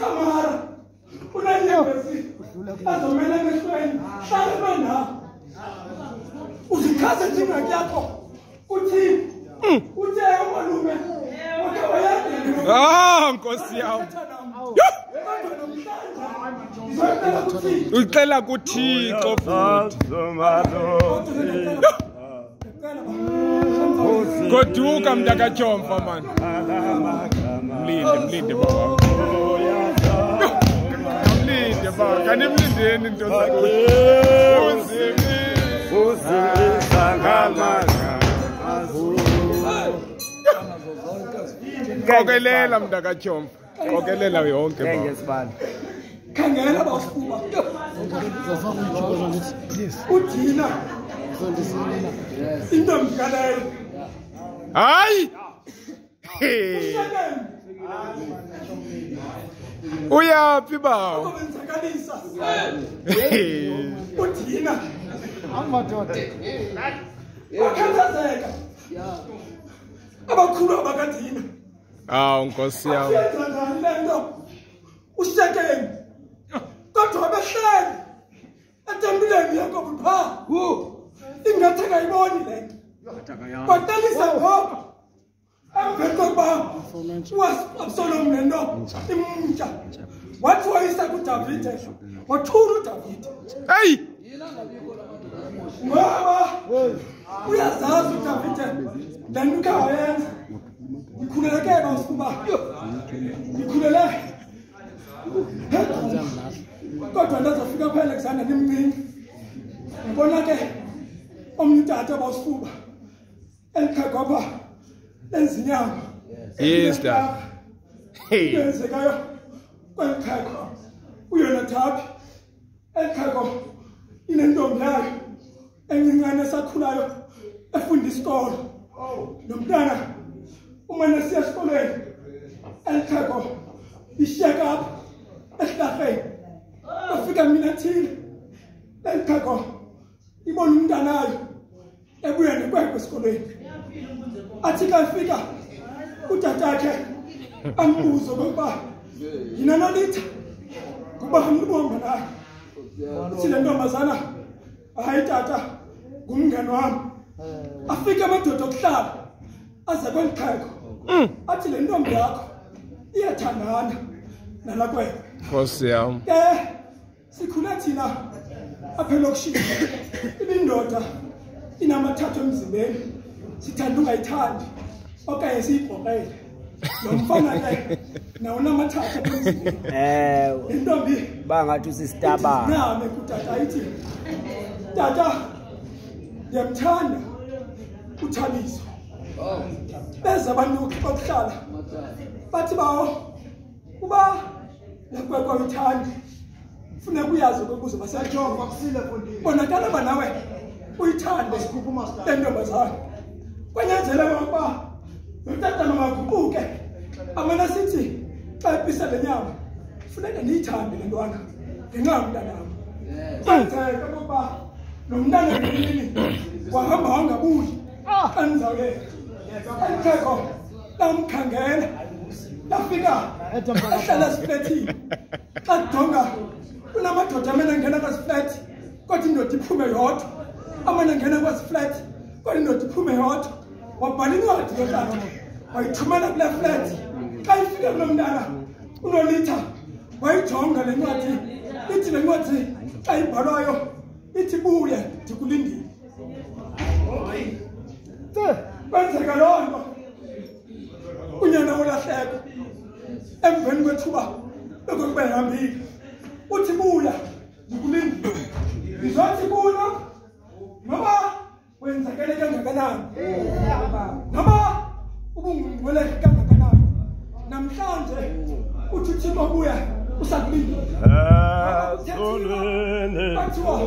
Samara. Unanyembezi. Azomela mehlweni. Hlala bana. Uzikhaza njengaki yakho. Uthi uthe umalume. Ah, Nkosi yami. Ucela kuThixo futhi. Goduka mntaka Tyhomfa man. Mlinde baba. Mlinde baba. Kanimlindeni into zakho. Uzimi sangamanga. Qokelela mntaka Tyhomfa. Qokelela yonke baba. Khangela bawufuba. Uthina. Intombi kaleyo. Hayi. Uyaphi bawo? Wenzakalisa. Uthina. Amadoda. Wakhathazeka. Abakhulu abakathina. Hawu Nkosi yami. Lento. Usekeni. Kodwa behleli. Etembuleni yakho bupha. Ingatheka iboni lento. Kwatalisa ngoba. Emvekhoba. Absalom nento imntsha. Wathi wayisa kuDavide. Wathula uDavide. Hey! Ngoba uyazazi uDavide lento kayenza. Ngikhuleleke basukuba. Ngikhulele. Kodwa ndazofika phela kusana nimncane. Ngibona ke umntata bawusifuba. Elikhagapha lenzinyama. Yes dad. Hey. Yenzekayo kwelikhagapha. Uyona Thabi. Elikhagapha inentombi yayo encinane esakhulayo efunda isikolo. Nomntana umane siya esikolweni. Elikhagapha ishaka up esihlaheni. Afika mina thina. Elikhagapha ibona umntanayo ebuya nekwekwe esikolweni. Athi kafika utatakhe ambuzo ngoba yina nolitha kuba ngibomba la. Sile ntombazana hayi tata ngumngane wami. Afika amadoda okuhlala aze kwelikhaya. Athi le ntombi yakho iyathandana nalakwekwe. Nkosi yami. Sikhula thina apha elokishini. Ibindoda inamathathu emzimbeni. Sithanda ungayithandi okanye siyibhoqele. Nomfana ke nawo namathathu emzimbeni. Intombi bangathi usistaba. Nami kutata ayithi. Tata ngiyamthanda uThabiso. Beza abantu bokuhlala. Bathi bawo uba lakwekwe uyithanda. Funeka uyazi ukuze baseJehova kusile fondini. Bonakala banawe uyithande sikhuphuma lentombazana. Kwanyanzeleka ukuba utata nomaguquke. Amana sithi xa episa lenyama funeka niyithande lentwana ngenxa mntanami. Kwenzeka ukuba nomntana ngemini wahamba wangabuyi. Kanizawuyeka. Elikhagapha lamkhangela. Lafika ahlala esiflethini. Xa kudonga unamadoda amene angena kwasiflethi kodwa indoda iphume yodwa. Amene angena kwasiflethi kodwa indoda iphume yodwa. Wabhala incwadi yotata wayithumela kule flethi. Xa ifike kulo mntana unolitha wayijonga le ncwadi. Ithi le ncwadi xa ibhalwayo ithi buye ndikulindile. Kwenzeka loo nto unyana ulahleka emveni kwethuba lokube ehambile. Uthi buya ndikulindile. Ngizothi kuyo noba wenzakele kangakanani. Noba ubungcwele kangakanani. Namhlanje uthi uThixo buya usakulindile. Bathiwa